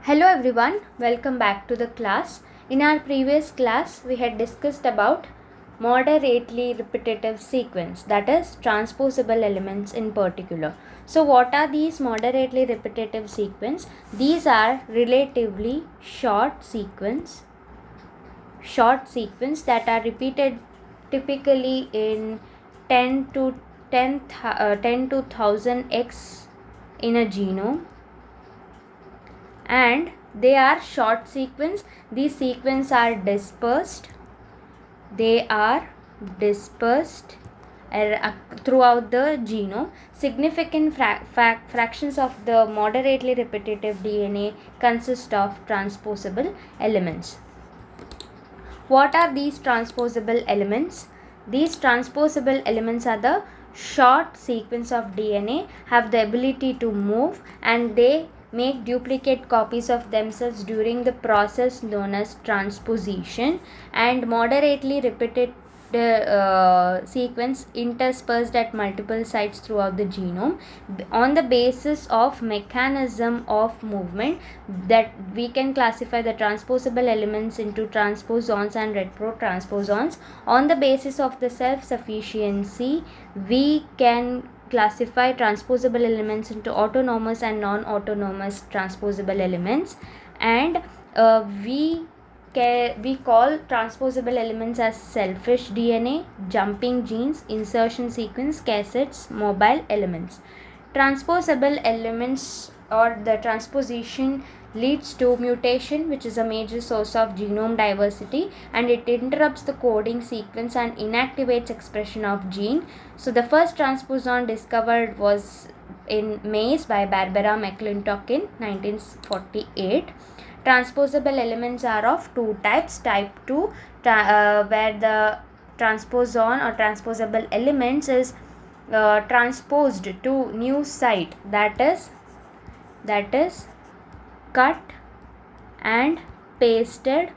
Hello everyone, welcome back to the class. In our previous class, we had discussed about moderately repetitive sequence, that is transposable elements in particular. So what are these moderately repetitive sequence? These are relatively short sequence that are repeated typically in 10 to 1000x in a genome, and they are short sequence. These sequence are dispersed throughout the genome. Significant fractions of the moderately repetitive DNA consist of transposable elements. What are these transposable elements? These transposable elements are the short sequence of DNA, have the ability to move, and they make duplicate copies of themselves during the process known as transposition. And moderately repeated sequence interspersed at multiple sites throughout the genome on the basis of mechanism of movement, that we can classify the transposable elements into transposons and retrotransposons. On the basis of the self-sufficiency, we can classify transposable elements into autonomous and non-autonomous transposable elements, and we call transposable elements as selfish DNA, jumping genes, insertion sequence, cassettes, mobile elements. Transposable elements or the transposition leads to mutation, which is a major source of genome diversity, and it interrupts the coding sequence and inactivates expression of gene. So the first transposon discovered was in maize by Barbara McClintock in 1948. Transposable elements are of two types. Type 2, where the transposon or transposable elements is transposed to new site, that is cut and pasted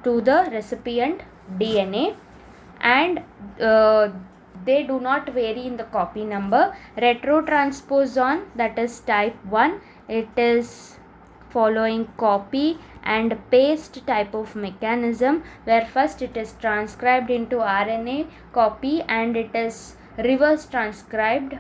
to the recipient DNA, and they do not vary in the copy number. Retrotransposon, that is type 1, it is following copy and paste type of mechanism, where first it is transcribed into RNA copy and it is reverse transcribed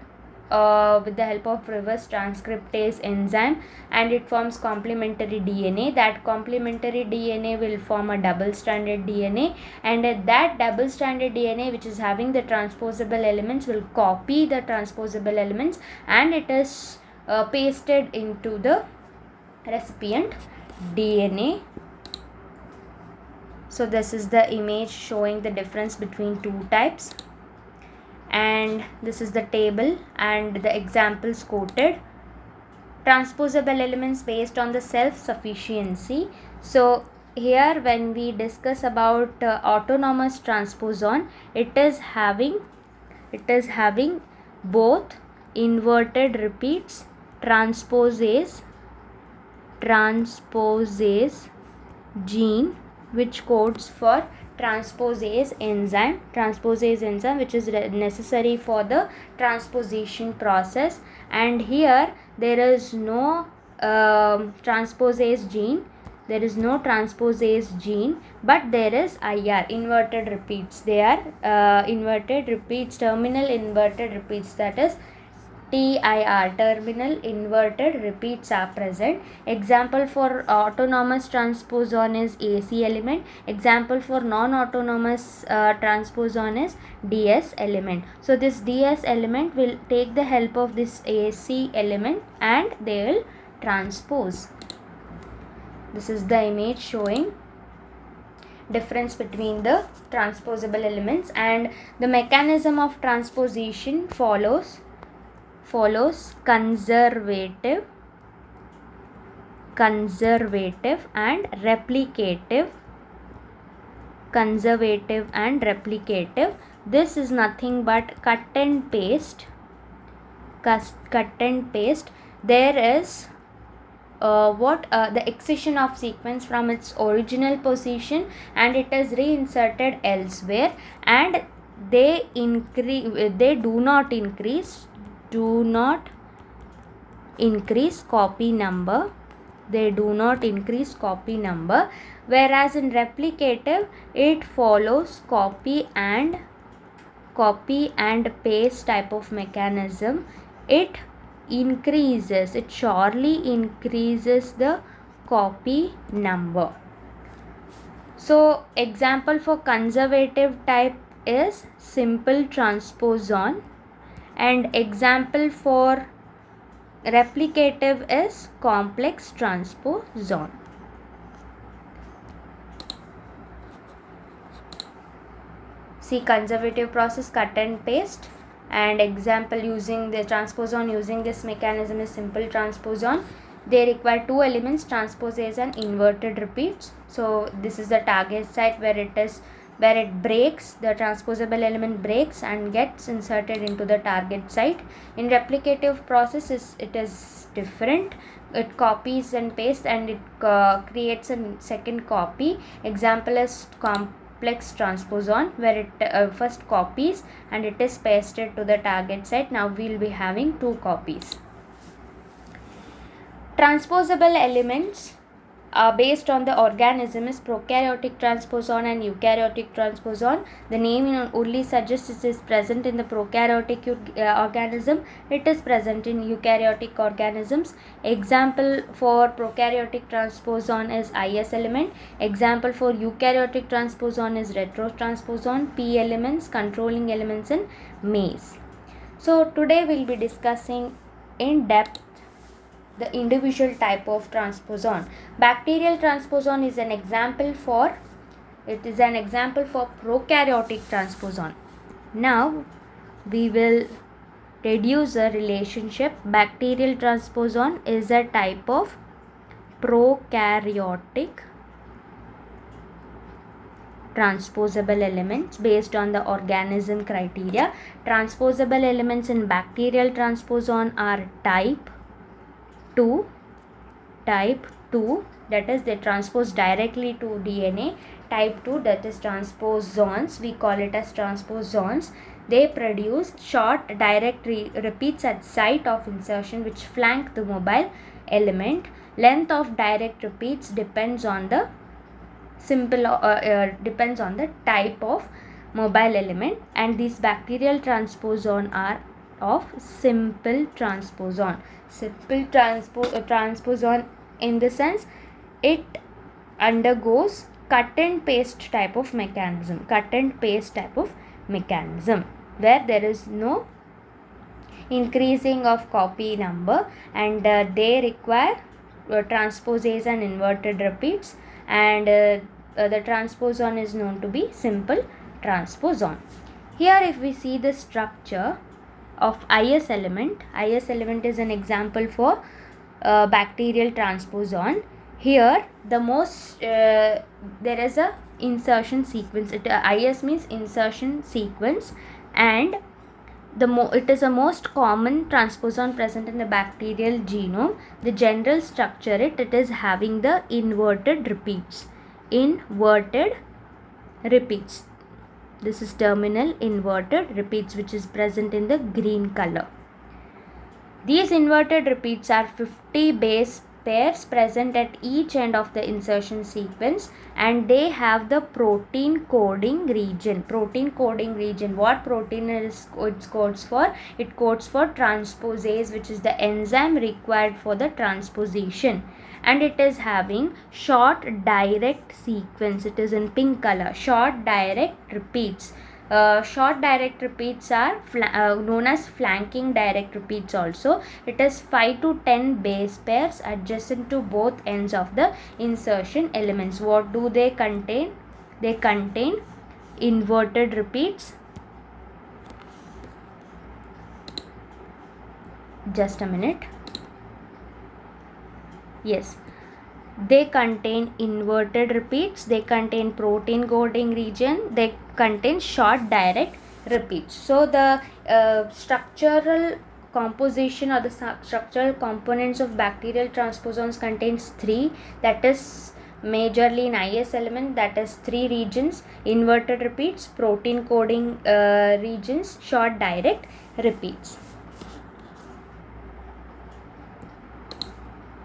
with the help of reverse transcriptase enzyme, and it forms complementary DNA. That complementary DNA will form a double-stranded DNA, and that double-stranded DNA, which is having the transposable elements, will copy the transposable elements, and it is pasted into the recipient DNA. So this is the image showing the difference between two types, and this is the table and the examples quoted. Transposable elements based on the self-sufficiency. So here when we discuss about autonomous transposon, it is having both inverted repeats, transposase gene, which codes for transposase enzyme, which is necessary for the transposition process. And here there is no transposase gene, but there is IR, inverted repeats. They are inverted repeats, terminal inverted repeats, that is TIR, terminal inverted repeats are present. Example for autonomous transposon is AC element. Example for non-autonomous transposon is DS element. So this DS element will take the help of this AC element and they will transpose. This is the image showing difference between the transposable elements, and the mechanism of transposition follows conservative and replicative. This is nothing but cut and paste. There is the excision of sequence from its original position, and it is reinserted elsewhere, and they do not increase copy number, they do not increase copy number, whereas in replicative it follows copy and paste type of mechanism. It surely increases the copy number. So example for conservative type is simple transposon, and example for replicative is complex transposon. See, conservative process, cut and paste, and example using the transposon using this mechanism is simple transposon. They require two elements, transposase and inverted repeats. So this is the target site where it breaks, the transposable element breaks and gets inserted into the target site. In replicative process it is different. It copies and pastes and it creates a second copy. Example is complex transposon, where it first copies and it is pasted to the target site. Now we will be having two copies. Transposable elements based on the organism is prokaryotic transposon and eukaryotic transposon. The name only suggests it is present in the prokaryotic organism. It is present in eukaryotic organisms. Example for prokaryotic transposon is IS element. Example for eukaryotic transposon is retrotransposon, P elements, controlling elements in maize. So today we will be discussing in depth the individual type of transposon. Bacterial transposon is an example for prokaryotic transposon. Now we will deduce a relationship. Bacterial transposon is a type of prokaryotic transposable elements based on the organism criteria. Transposable elements in bacterial transposon are type 2, that is they transpose directly to DNA. Type 2, that is transposons, we call it as transposons. They produce short direct repeats at site of insertion which flank the mobile element. Length of direct repeats depends on the type of mobile element, and these bacterial transposon are of simple transposon. Simple transposon in the sense it undergoes cut and paste type of mechanism, where there is no increasing of copy number, and they require transposase and inverted repeats, and the transposon is known to be simple transposon. Here if we see the structure of IS element is an example for bacterial transposon. Here the most there is a insertion sequence. IS means insertion sequence, and it is a most common transposon present in the bacterial genome. The general structure it is having the inverted repeats. This is terminal inverted repeats which is present in the green color. These inverted repeats are 50 base pairs present at each end of the insertion sequence, and they have the protein coding region. What protein it codes for? It codes for transposase, which is the enzyme required for the transposition, and it is having short direct sequence. It is in pink color. Short direct repeats. Short direct repeats are known as flanking direct repeats also. It is 5 to 10 base pairs adjacent to both ends of the insertion elements. What do they contain? They contain inverted repeats. Just a minute. Yes, they contain inverted repeats, they contain protein coding region, they contain short direct repeats. So the structural composition or the structural components of bacterial transposons contains 3, that is majorly in IS element, that is 3 regions: inverted repeats, protein coding regions, short direct repeats.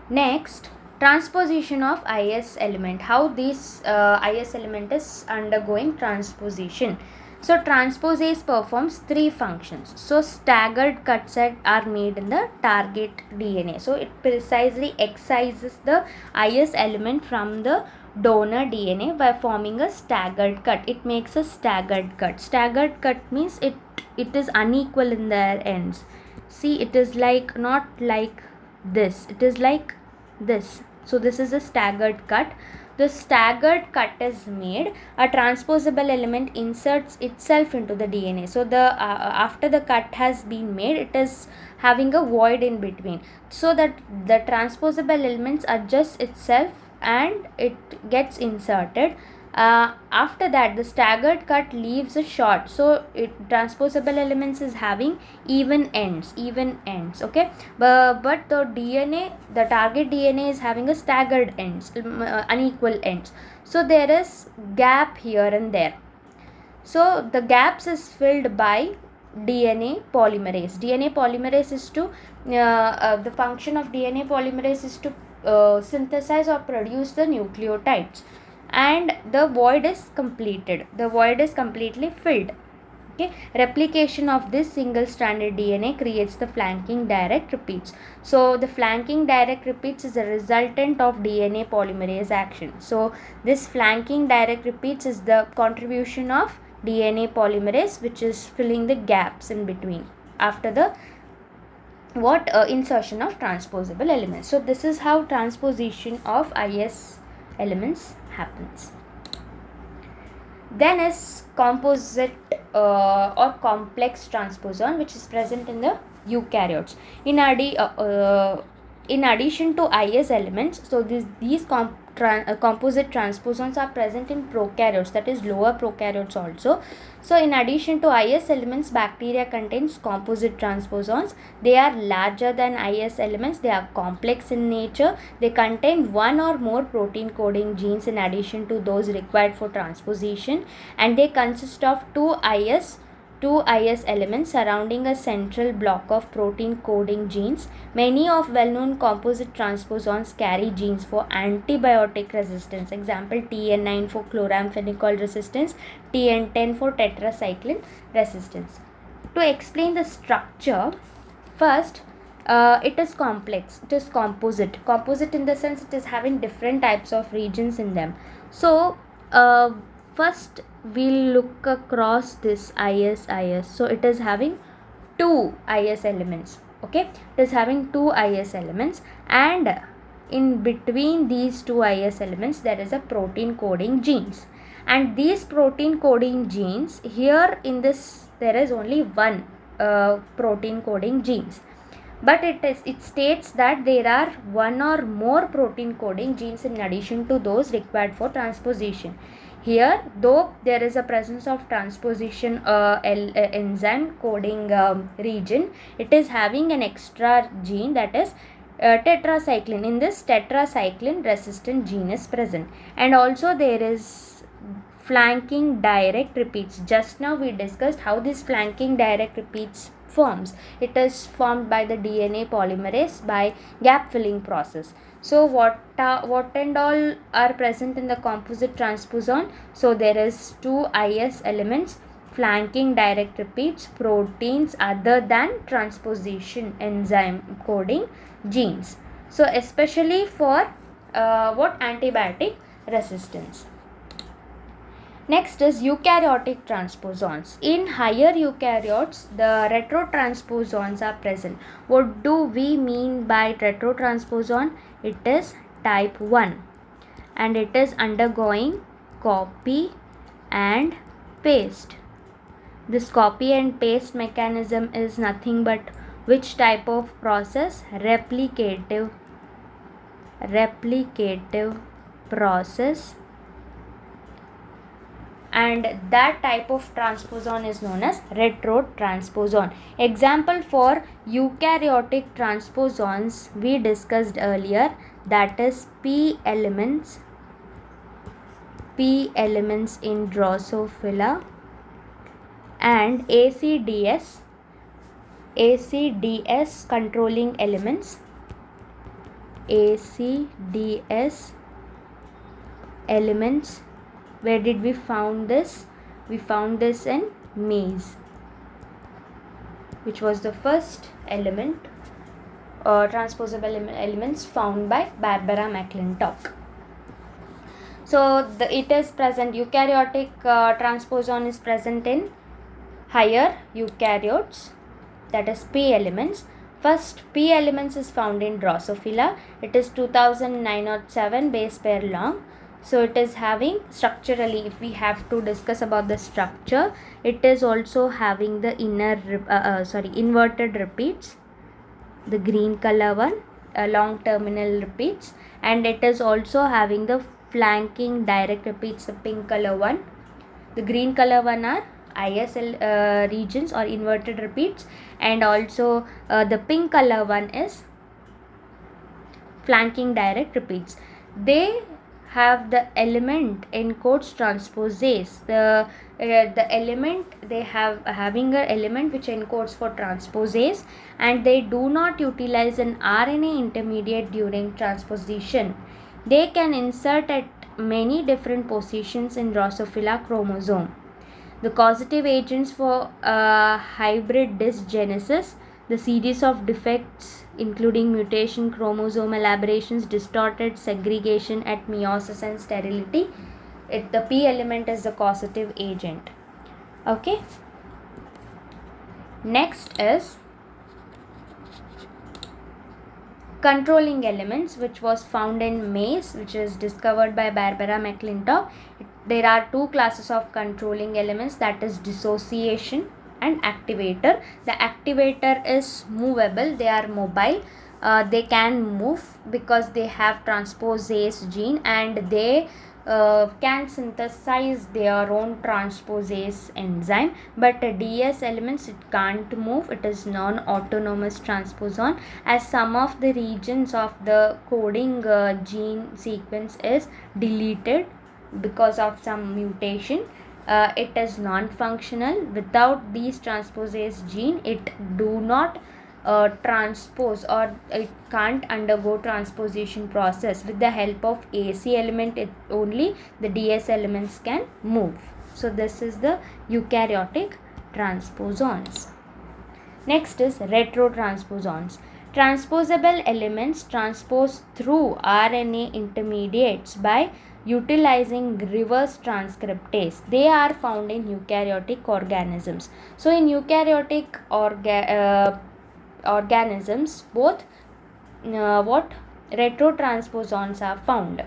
Next, Transposition of IS element. How this IS element is undergoing transposition. So transposase performs three functions. So staggered cuts are made in the target DNA. So it precisely excises the IS element from the donor DNA by forming a staggered cut. It makes a staggered cut. Staggered cut means it is unequal in their ends. See, it is like not like this. It is like this. So this is a staggered cut. The staggered cut is made, a transposable element inserts itself into the DNA. So the after the cut has been made, it is having a void in between, so that the transposable elements adjusts itself and it gets inserted. After that, the staggered cut leaves a short, so transposable elements is having even ends, okay. But the DNA, the target DNA is having a staggered ends, unequal ends. So there is gap here and there. So the gaps is filled by DNA polymerase. DNA polymerase is to the function of DNA polymerase is to synthesize or produce the nucleotides, and the void is completed. The void is completely filled. Okay, replication of this single stranded DNA creates the flanking direct repeats. So the flanking direct repeats is a resultant of DNA polymerase action. So this flanking direct repeats is the contribution of DNA polymerase, which is filling the gaps in between after the insertion of transposable elements. So this is how transposition of IS elements happens. Then is composite or complex transposon, which is present in the eukaryotes. In addition to IS elements, so these composite transposons are present in prokaryotes, that is lower prokaryotes also. So in addition to IS elements, bacteria contains composite transposons. They are larger than IS elements. They are complex in nature. They contain one or more protein coding genes in addition to those required for transposition, and they consist of two IS elements surrounding a central block of protein coding genes. Many of well-known composite transposons carry genes for antibiotic resistance. Example, TN9 for chloramphenicol resistance, TN10 for tetracycline resistance. To explain the structure, first, it is complex, it is composite in the sense it is having different types of regions in them. So first we'll look across this IS. So it is having two IS elements, okay. It is having two IS elements, and in between these two IS elements there is a protein coding genes, and these protein coding genes, here in this there is only one protein coding genes, but it states that there are one or more protein coding genes in addition to those required for transposition. Here, though there is a presence of transposition enzyme coding region, it is having an extra gene, that is tetracycline. In this, tetracycline resistant gene is present, and also there is flanking direct repeats. Just now we discussed how this flanking direct repeats forms. It is formed by the DNA polymerase by gap filling process. So what and all are present in the composite transposon? So there is two IS elements, flanking direct repeats, proteins other than transposition enzyme coding genes. So especially for antibiotic resistance. Next is eukaryotic transposons. In higher eukaryotes, the retrotransposons are present. What do we mean by retrotransposon? It is type 1, and it is undergoing copy and paste. This copy and paste mechanism is nothing but which type of process? Replicative process, and that type of transposon is known as retrotransposon. Example for eukaryotic transposons we discussed earlier, that is P elements in Drosophila, and ACDS controlling elements ACDS elements. Where did we found this? We found this in maize, which was the first element, transposable elements found by Barbara McClintock. So it is present, eukaryotic transposon is present in higher eukaryotes, that is P elements. First P elements is found in Drosophila. It is 2907 base pair long. So it is having structurally, if we have to discuss about the structure, it is also having the inverted repeats, the green color one, long terminal repeats, and it is also having the flanking direct repeats, the pink color one. The green color one are ISL regions or inverted repeats, and also the pink color one is flanking direct repeats. They have the element encodes transposase. The element, they have having an element which encodes for transposase, and they do not utilize an RNA intermediate during transposition. They can insert at many different positions in Drosophila chromosome. The causative agents for hybrid dysgenesis, the series of defects including mutation, chromosomal aberrations, distorted segregation at meiosis and sterility, the P element is the causative agent. Okay. Next is controlling elements, which was found in maize, which is discovered by Barbara McClintock. There are two classes of controlling elements, that is dissociation and activator. The activator is movable, they are mobile, they can move because they have transposase gene, and they can synthesize their own transposase enzyme. But DS elements, it can't move, it is non-autonomous transposon, as some of the regions of the coding gene sequence is deleted because of some mutation. It is non-functional. Without these transposase gene, it do not transpose, or it can't undergo transposition process. With the help of AC element, only the DS elements can move. So this is the eukaryotic transposons. Next is retrotransposons. Transposable elements transpose through RNA intermediates by utilizing reverse transcriptase. They are found in eukaryotic organisms. So in eukaryotic organisms, both retrotransposons are found.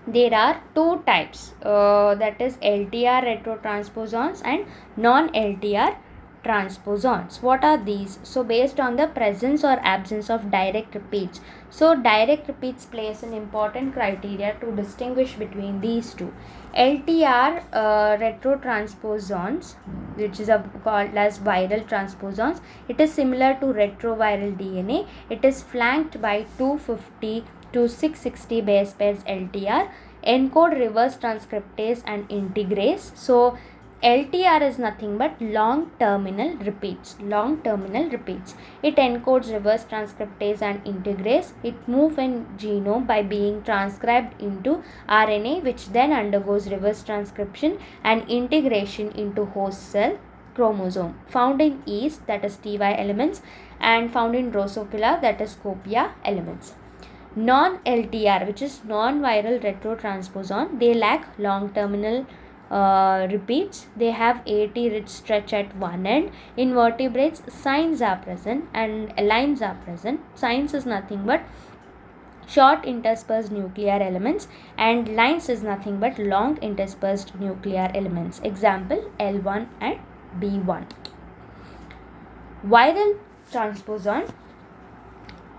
There are two types, that is LTR retrotransposons and non-LTR transposons. What are these? So based on the presence or absence of direct repeats. So direct repeats plays an important criteria to distinguish between these two. LTR retrotransposons, which is called as viral transposons, it is similar to retroviral DNA. It is flanked by 250 to 660 base pairs LTR, encode reverse transcriptase and integrase. So LTR is nothing but long terminal repeats. It encodes reverse transcriptase and integrase. It moves in genome by being transcribed into RNA, which then undergoes reverse transcription and integration into host cell chromosome. Found in yeast, that is TY elements, and found in Drosophila, that is Copia elements. Non-LTR, which is non-viral retrotransposon, they lack long terminal repeats. They have AT rich stretch at one end. In vertebrates, signs are present and lines are present. Signs is nothing but short interspersed nuclear elements, and lines is nothing but long interspersed nuclear elements. Example L1 and B1. Viral transposon.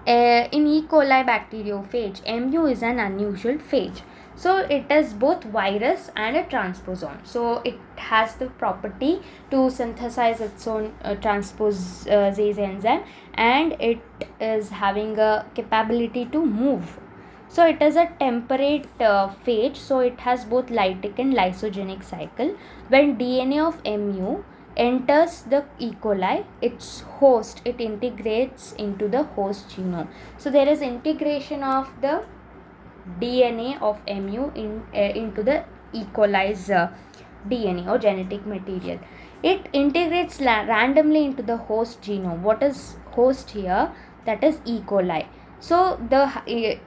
In E. coli bacteriophage, MU is an unusual phage. So it is both virus and a transposon. So it has the property to synthesize its own transposase enzyme, and it is having a capability to move. So it is a temperate phage. So it has both lytic and lysogenic cycle. When DNA of MU enters the E. coli, its host, it integrates into the host genome. So there is integration of the DNA of mu into the E. coli's DNA or genetic material. It integrates randomly into the host genome. What is host here? That is E. coli. So the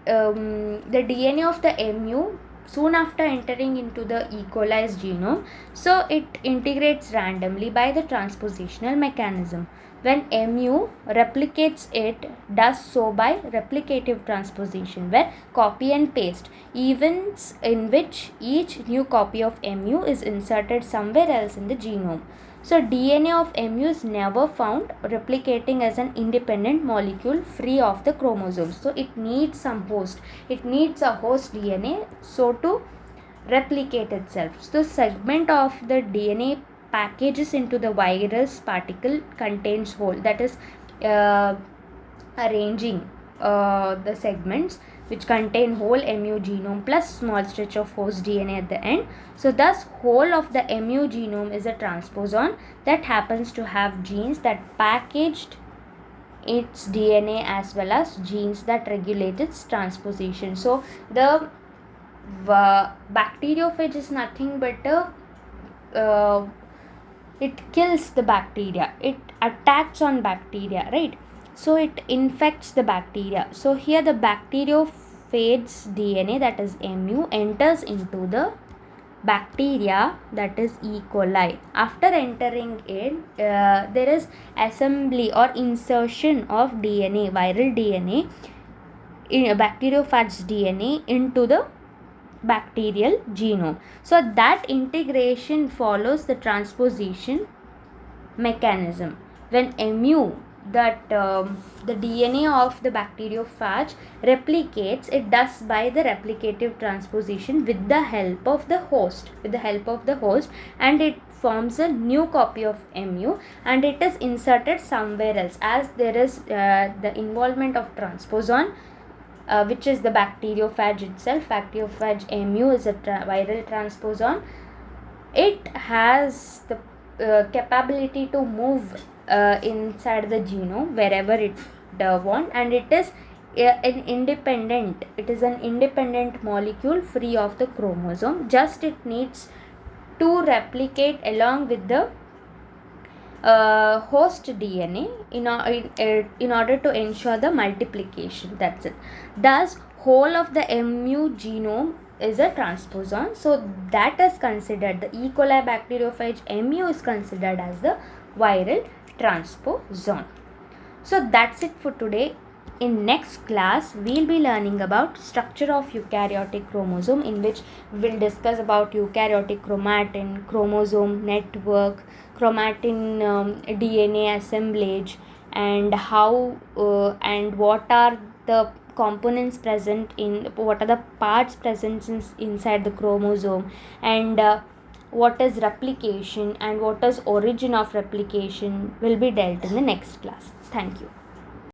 DNA of the mu, soon after entering into the E. coli's genome, so it integrates randomly by the transpositional mechanism. When mu replicates, it does so by replicative transposition, where copy and paste, events in which each new copy of mu is inserted somewhere else in the genome. So DNA of mu is never found replicating as an independent molecule free of the chromosomes. So it needs some host. It needs a host DNA so to replicate itself. So segment of the DNA packages into the virus particle contains whole, that is arranging the segments which contain whole mu genome plus small stretch of host DNA at the end. So thus whole of the mu genome is a transposon that happens to have genes that packaged its DNA as well as genes that regulate its transposition. So the bacteriophage is nothing but it kills the bacteria, it attacks on bacteria, right? So it infects the bacteria. So here the bacteriophage's DNA, that is mu, enters into the bacteria, that is E. coli. After entering it, there is assembly or insertion of DNA, viral DNA, in bacteriophage's DNA into the bacterial genome. So that integration follows the transposition mechanism. When mu, that the DNA of the bacteriophage replicates, it does by the replicative transposition with the help of the host, and it forms a new copy of mu and it is inserted somewhere else, as there is the involvement of transposon, which is the bacteriophage itself. Bacteriophage mu is a viral transposon. It has the capability to move inside the genome wherever it wants, and it is an independent molecule free of the chromosome. Just it needs to replicate along with the host DNA in order to ensure the multiplication. That's it. Thus whole of the mu genome is a transposon, so that is considered, the E. coli bacteriophage mu is considered as the viral transposon. So that's it for today. In next class, we'll be learning about structure of eukaryotic chromosome, in which we'll discuss about eukaryotic chromatin, chromosome network, chromatin DNA assemblage, and how and what are the components present in, what are the parts present inside the chromosome, and what is replication and what is origin of replication will be dealt in the next class. Thank you.